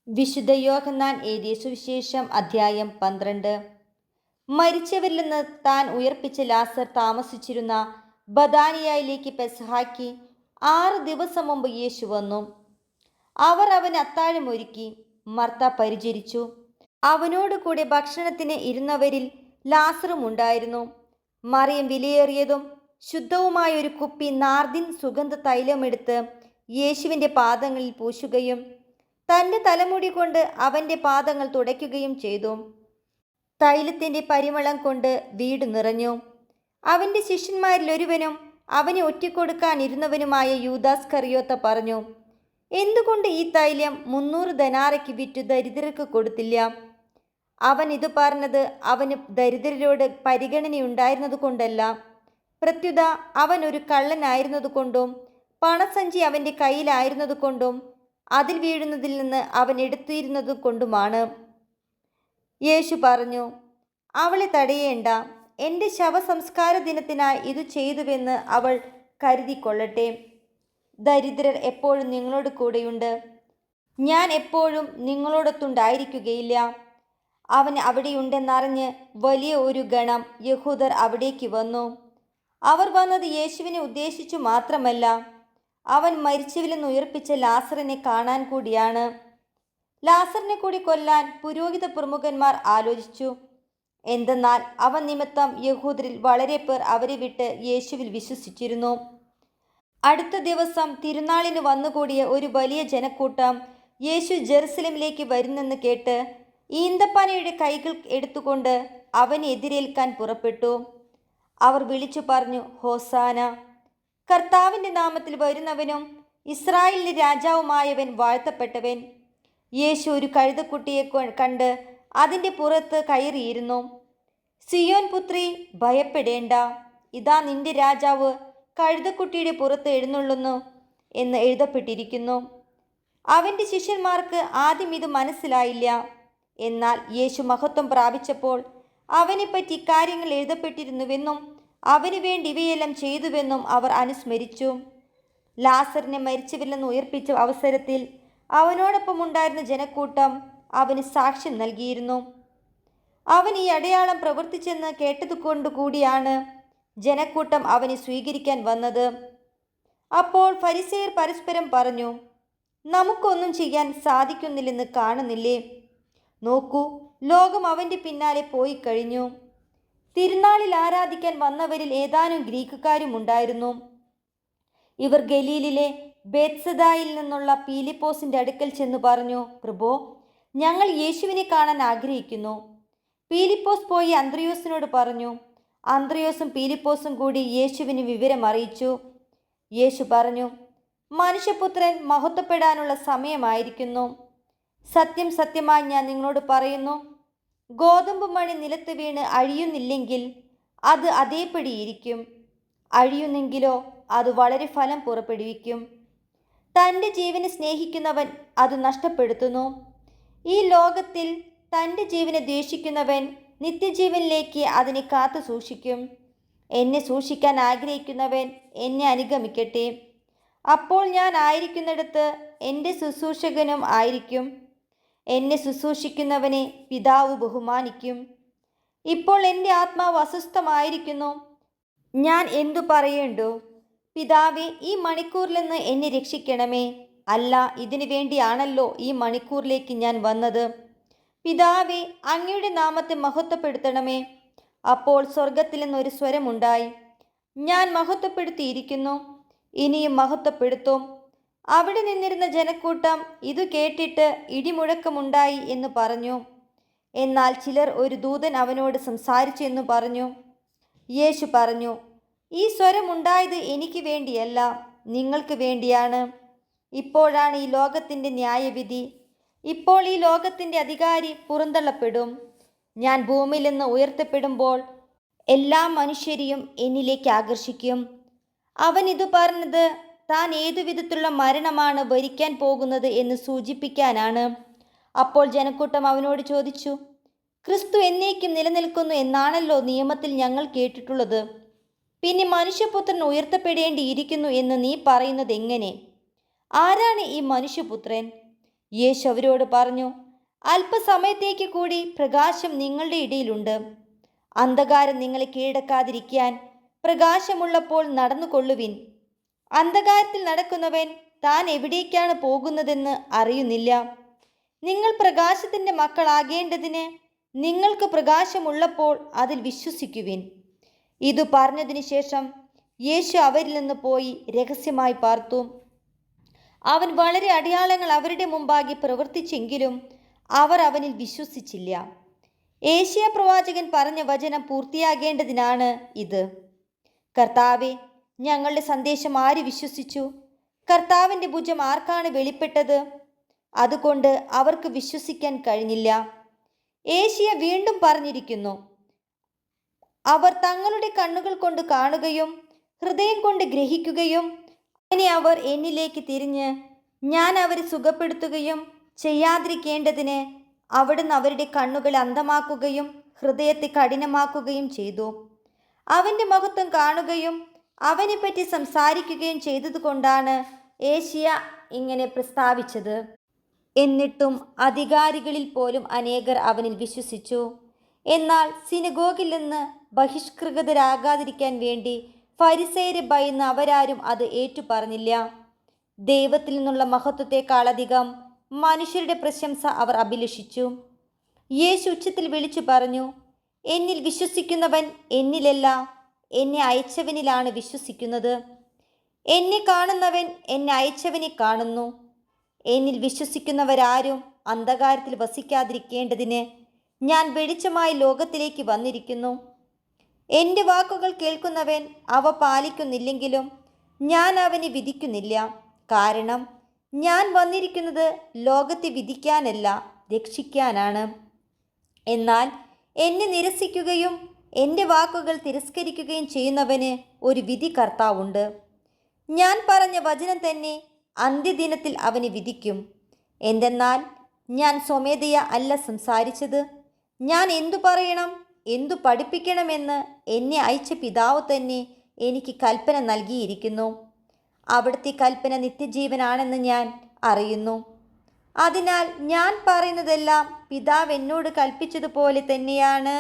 വിശുദ്ധ യോഹന്നാൻ എഴുതിയ സുവിശേഷം അധ്യായം 12. മരിച്ചവരിൽ നിന്ന് താൻ ഉയർപ്പിച്ച ലാസർ താമസിച്ചിരുന്ന ബഥാനിയയിലേക്ക് പെസഹായ്ക്ക് 6 ദിവസം മുമ്പ് യേശു വന്നു. അവർ അവന് അത്താഴമൊരുക്കി. മർത്ത പരിചരിച്ചു. അവനോട് കൂടെ ഭക്ഷണത്തിന് ഇരുന്നവരിൽ ലാസറും ഉണ്ടായിരുന്നു. മറിയം വിലയേറിയതും ശുദ്ധവുമായ ഒരു കുപ്പി നാർദിൻ സുഗന്ധ തൈലമെടുത്ത് യേശുവിൻ്റെ പാദങ്ങളിൽ പൂശുകയും തൻ്റെ തലമുടി കൊണ്ട് അവൻ്റെ പാദങ്ങൾ തുടയ്ക്കുകയും ചെയ്തു. തൈലത്തിൻ്റെ പരിമളം കൊണ്ട് വീട് നിറഞ്ഞു. അവൻ്റെ ശിഷ്യന്മാരിൽ ഒരുവനും അവനെ ഒറ്റിക്കൊടുക്കാനിരുന്നവനുമായ യൂദാസ് കറിയോത്ത പറഞ്ഞു, എന്തുകൊണ്ട് ഈ തൈലം 300 ധനാറയ്ക്ക് വിറ്റ് ദരിദ്രർക്ക് കൊടുത്തില്ല? അവൻ ഇത് പറഞ്ഞത് അവന് ദരിദ്രരോട് പരിഗണനയുണ്ടായിരുന്നത് കൊണ്ടല്ല, പ്രത്യുത അവൻ ഒരു കള്ളനായിരുന്നത് കൊണ്ടും പണസഞ്ചി അവൻ്റെ കയ്യിലായിരുന്നത് കൊണ്ടും അതിൽ വീഴുന്നതിൽ നിന്ന് അവൻ എടുത്തിരുന്നത് കൊണ്ടുമാണ്. യേശു പറഞ്ഞു, അവളെ തടയേണ്ട. എൻ്റെ ശവസംസ്കാര ദിനത്തിനായി ഇത് ചെയ്തുവെന്ന് അവൾ കരുതിക്കൊള്ളട്ടെ. ദരിദ്രർ എപ്പോഴും നിങ്ങളോട് കൂടെയുണ്ട്, ഞാൻ എപ്പോഴും നിങ്ങളോടൊത്തുണ്ടായിരിക്കുകയില്ല. അവൻ അവിടെയുണ്ടെന്നറിഞ്ഞ് വലിയ ഒരു ഗണം യഹൂദർ അവിടേക്ക് വന്നു. അവർ വന്നത് യേശുവിനെ ഉദ്ദേശിച്ചു മാത്രമല്ല, അവൻ മരിച്ചവരിൽ നിന്ന് ഉയർപ്പിച്ച ലാസറിനെ കാണാൻ കൂടിയാണ്. ലാസറിനെ കൂടി കൊല്ലാൻ പുരോഹിത പ്രമുഖന്മാർ ആലോചിച്ചു. എന്തെന്നാൽ അവൻ നിമിത്തം യഹൂദരിൽ വളരെ പേർ അവരെ വിട്ട് യേശുവിൽ വിശ്വസിച്ചിരുന്നു. അടുത്ത ദിവസം തിരുനാളിന് വന്നുകൂടിയ ഒരു വലിയ ജനക്കൂട്ടം യേശു ജെറുസലേമിലേക്ക് വരുന്നെന്ന് കേട്ട് ഈന്തപ്പനയുടെ കൈകൾ എടുത്തുകൊണ്ട് അവനെ എതിരേൽക്കാൻ പുറപ്പെട്ടു. അവർ വിളിച്ചു പറഞ്ഞു, ഹോസാന! കർത്താവിൻ്റെ നാമത്തിൽ വരുന്നവനും ഇസ്രായേലിൻ്റെ രാജാവുമായവൻ വാഴ്ത്തപ്പെട്ടവൻ. യേശു ഒരു കഴുതക്കുട്ടിയെ കണ്ട് അതിൻ്റെ പുറത്ത് കയറിയിരുന്നു. സിയോൻ പുത്രി, ഭയപ്പെടേണ്ട, ഇതാ നിന്റെ രാജാവ് കഴുതക്കുട്ടിയുടെ പുറത്ത് എഴുന്നള്ളുന്നു എന്ന് എഴുതപ്പെട്ടിരിക്കുന്നു. അവൻ്റെ ശിഷ്യന്മാർക്ക് ആദ്യം ഇത് മനസ്സിലായില്ല. എന്നാൽ യേശു മഹത്വം പ്രാപിച്ചപ്പോൾ അവനെപ്പറ്റി ഇക്കാര്യങ്ങൾ എഴുതപ്പെട്ടിരുന്നുവെന്നും അവന് വേണ്ടി ഇവയെല്ലാം ചെയ്തുവെന്നും അവർ അനുസ്മരിച്ചു. ലാസറിനെ മരിച്ചവരിൽ നിന്ന് ഉയർപ്പിച്ച അവസരത്തിൽ അവനോടൊപ്പം ഉണ്ടായിരുന്ന ജനക്കൂട്ടം അവന് സാക്ഷ്യം നൽകിയിരുന്നു. അവൻ ഈ അടയാളം പ്രവർത്തിച്ചെന്ന് കേട്ടതുകൊണ്ടു കൂടിയാണ് ജനക്കൂട്ടം അവനെ സ്വീകരിക്കാൻ വന്നത്. അപ്പോൾ ഫരിസേയർ പരസ്പരം പറഞ്ഞു, നമുക്കൊന്നും ചെയ്യാൻ സാധിക്കുന്നില്ലെന്ന് കാണുന്നില്ലേ? നോക്കൂ, ലോകം അവൻ്റെ പിന്നാലെ പോയി കഴിഞ്ഞു. തിരുനാളിൽ ആരാധിക്കാൻ വന്നവരിൽ ഏതാനും ഗ്രീക്കുകാരും ഉണ്ടായിരുന്നു. ഇവർ ഗലീലിലെ ബേത്സദായിൽ നിന്നുള്ള പീലിപ്പോസിൻ്റെ അടുക്കൽ ചെന്ന് പറഞ്ഞു, പ്രഭോ, ഞങ്ങൾ യേശുവിനെ കാണാൻ ആഗ്രഹിക്കുന്നു. പീലിപ്പോസ് പോയി അന്ത്രയോസിനോട് പറഞ്ഞു. അന്ത്രയോസും പീലിപ്പോസും കൂടി യേശുവിന് വിവരം അറിയിച്ചു. യേശു പറഞ്ഞു, മനുഷ്യപുത്രൻ മഹത്വപ്പെടാനുള്ള സമയമായിരിക്കുന്നു. സത്യം സത്യമായി ഞാൻ നിങ്ങളോട് പറയുന്നു, ഗോതമ്പ് മണി നിലത്ത് വീണ് അഴിയുന്നില്ലെങ്കിൽ അത് അതേപടിയിരിക്കും, അഴിയുന്നെങ്കിലോ അത് വളരെ ഫലം പുറപ്പെടുവിക്കും. തൻ്റെ ജീവനെ സ്നേഹിക്കുന്നവൻ അത് നഷ്ടപ്പെടുത്തുന്നു. ഈ ലോകത്തിൽ തൻ്റെ ജീവനെ ദ്വേഷിക്കുന്നവൻ നിത്യജീവനിലേക്ക് അതിനെ കാത്തു സൂക്ഷിക്കും. എന്നെ സൂക്ഷിക്കാൻ ആഗ്രഹിക്കുന്നവൻ എന്നെ അനുഗമിക്കട്ടെ. അപ്പോൾ ഞാൻ ആയിരിക്കുന്നിടത്ത് എൻ്റെ ശുശ്രൂഷകനും ആയിരിക്കും. എന്നെ ശുശ്രൂഷിക്കുന്നവനെ പിതാവ് ബഹുമാനിക്കും. ഇപ്പോൾ എൻ്റെ ആത്മാവ് അസ്വസ്ഥമായിരിക്കുന്നു. ഞാൻ എന്തു പറയേണ്ടു? പിതാവേ, ഈ മണിക്കൂറിൽ നിന്ന് എന്നെ രക്ഷിക്കണമേ. അല്ല, ഇതിനു വേണ്ടിയാണല്ലോ ഈ മണിക്കൂറിലേക്ക് ഞാൻ വന്നത്. പിതാവേ, അങ്ങയുടെ നാമത്തെ മഹത്വപ്പെടുത്തണമേ. അപ്പോൾ സ്വർഗത്തിൽ നിന്നൊരു സ്വരമുണ്ടായി, ഞാൻ മഹത്വപ്പെടുത്തിയിരിക്കുന്നു, ഇനിയും മഹത്വപ്പെടുത്തും. അവിടെ നിന്നിരുന്ന ജനക്കൂട്ടം ഇതു കേട്ടിട്ട് ഇടിമുഴക്കമുണ്ടായി എന്ന് പറഞ്ഞു. എന്നാൽ ചിലർ ഒരു ദൂതൻ അവനോട് സംസാരിച്ചു എന്ന് പറഞ്ഞു. യേശു പറഞ്ഞു, ഈ സ്വരമുണ്ടായത് എനിക്ക് വേണ്ടിയല്ല, നിങ്ങൾക്ക് വേണ്ടിയാണ്. ഇപ്പോഴാണ് ഈ ലോകത്തിൻ്റെ ന്യായവിധി. ഇപ്പോൾ ഈ ലോകത്തിൻ്റെ അധികാരി പുറന്തള്ളപ്പെടും. ഞാൻ ഭൂമിയിൽ നിന്ന് ഉയർത്തപ്പെടുമ്പോൾ എല്ലാ മനുഷ്യരെയും എന്നിലേക്ക് ആകർഷിക്കും. അവൻ ഇത് പറഞ്ഞത് താൻ ഏതു വിധത്തിലുള്ള മരണമാണ് വരിക്കാൻ പോകുന്നത് എന്ന് സൂചിപ്പിക്കാനാണ്. അപ്പോൾ ജനക്കൂട്ടം അവനോട് ചോദിച്ചു, ക്രിസ്തു എന്നേക്കും നിലനിൽക്കുന്നു എന്നാണല്ലോ നിയമത്തിൽ ഞങ്ങൾ കേട്ടിട്ടുള്ളത്. പിന്നെ മനുഷ്യപുത്രൻ ഉയർത്തപ്പെടേണ്ടിയിരിക്കുന്നു എന്ന് നീ പറയുന്നത് എങ്ങനെ? ആരാണ് ഈ മനുഷ്യപുത്രൻ? യേശു അവരോട് പറഞ്ഞു, അല്പസമയത്തേക്ക് കൂടി പ്രകാശം നിങ്ങളുടെ ഇടയിലുണ്ട്. അന്ധകാരം നിങ്ങളെ കീഴടക്കാതിരിക്കാൻ പ്രകാശമുള്ളപ്പോൾ നടന്നുകൊള്ളുവിൻ. അന്ധകാരത്തിൽ നടക്കുന്നവൻ താൻ എവിടേക്കാണ് പോകുന്നതെന്ന് അറിയുന്നില്ല. നിങ്ങൾ പ്രകാശത്തിൻ്റെ മക്കളാകേണ്ടതിന് നിങ്ങൾക്ക് പ്രകാശമുള്ളപ്പോൾ അതിൽ വിശ്വസിക്കുവിൻ. ഇതു പറഞ്ഞതിന് ശേഷം യേശു അവരിൽ നിന്ന് പോയി രഹസ്യമായി പാർത്തു. അവൻ വളരെ അടയാളങ്ങൾ അവരുടെ മുമ്പാകെ പ്രവർത്തിച്ചെങ്കിലും അവർ അവനിൽ വിശ്വസിച്ചില്ല. ഏശയ്യാ പ്രവാചകൻ പറഞ്ഞ വചനം പൂർത്തിയാകേണ്ടതിനാണ് ഇത്. കർത്താവേ, ഞങ്ങളുടെ സന്ദേശം ആര് വിശ്വസിച്ചു? കർത്താവിൻ്റെ ഭുജം ആർക്കാണ് വെളിപ്പെട്ടത്? അതുകൊണ്ട് അവർക്ക് വിശ്വസിക്കാൻ കഴിഞ്ഞില്ല. ഏശയ്യാ വീണ്ടും പറഞ്ഞിരിക്കുന്നു, അവർ തങ്ങളുടെ കണ്ണുകൾ കൊണ്ട് കാണുകയും ഹൃദയം കൊണ്ട് ഗ്രഹിക്കുകയും അങ്ങനെ അവർ എന്നിലേക്ക് തിരിഞ്ഞ് ഞാൻ അവരെ സുഖപ്പെടുത്തുകയും ചെയ്യാതിരിക്കേണ്ടതിന് അവിടുന്ന് അവരുടെ കണ്ണുകളെ അന്ധമാക്കുകയും ഹൃദയത്തെ കഠിനമാക്കുകയും ചെയ്തു. അവൻ്റെ മഹത്വം കാണുകയും അവനെപ്പറ്റി സംസാരിക്കുകയും ചെയ്തതുകൊണ്ടാണ് ഏശയ്യാ ഇങ്ങനെ പ്രസ്താവിച്ചത്. എന്നിട്ടും അധികാരികളിൽ പോലും അനേകർ അവനിൽ വിശ്വസിച്ചു. എന്നാൽ സിനഗോഗിൽ നിന്ന് ബഹിഷ്കൃതരാകാതിരിക്കാൻ വേണ്ടി ഫരിസേയരെ ഭയന്ന് അവരാരും അത് ഏറ്റുപറഞ്ഞില്ല. ദൈവത്തിൽ നിന്നുള്ള മഹത്വത്തെക്കാളധികം മനുഷ്യരുടെ പ്രശംസ അവർ അഭിലഷിച്ചു. യേശു ഉച്ചത്തിൽ വിളിച്ചു പറഞ്ഞു, എന്നിൽ വിശ്വസിക്കുന്നവൻ എന്നിലല്ല, എന്നെ അയച്ചവനിലാണ് വിശ്വസിക്കുന്നത്. എന്നെ കാണുന്നവൻ എന്നെ അയച്ചവനെ കാണുന്നു. എന്നിൽ വിശ്വസിക്കുന്നവരാരും അന്ധകാരത്തിൽ വസിക്കാതിരിക്കേണ്ടതിന് ഞാൻ വെളിച്ചമായി ലോകത്തിലേക്ക് വന്നിരിക്കുന്നു. എൻ്റെ വാക്കുകൾ കേൾക്കുന്നവൻ അവ പാലിക്കുന്നില്ലെങ്കിലും ഞാൻ അവനെ വിധിക്കുന്നില്ല. കാരണം ഞാൻ വന്നിരിക്കുന്നത് ലോകത്തെ വിധിക്കാനല്ല, രക്ഷിക്കാനാണ്. എന്നാൽ എന്നെ നിരസിക്കുകയും എൻ്റെ വാക്കുകൾ തിരസ്കരിക്കുകയും ചെയ്യുന്നവന് ഒരു വിധി കർത്താവുണ്ട്. ഞാൻ പറഞ്ഞ വചനം തന്നെ അന്ത്യദിനത്തിൽ അവനെ വിധിക്കും. എന്തെന്നാൽ ഞാൻ സ്വമേധയാ അല്ല സംസാരിച്ചത്. ഞാൻ എന്തു പറയണം, എന്തു പഠിപ്പിക്കണമെന്ന് എന്നെ അയച്ച പിതാവ് തന്നെ എനിക്ക് കൽപ്പന നൽകിയിരിക്കുന്നു. അവിടുത്തെ കൽപ്പന നിത്യജീവനാണെന്ന് ഞാൻ അറിയുന്നു. അതിനാൽ ഞാൻ പറയുന്നതെല്ലാം പിതാവ് എന്നോട് കൽപ്പിച്ചതുപോലെ തന്നെയാണ്.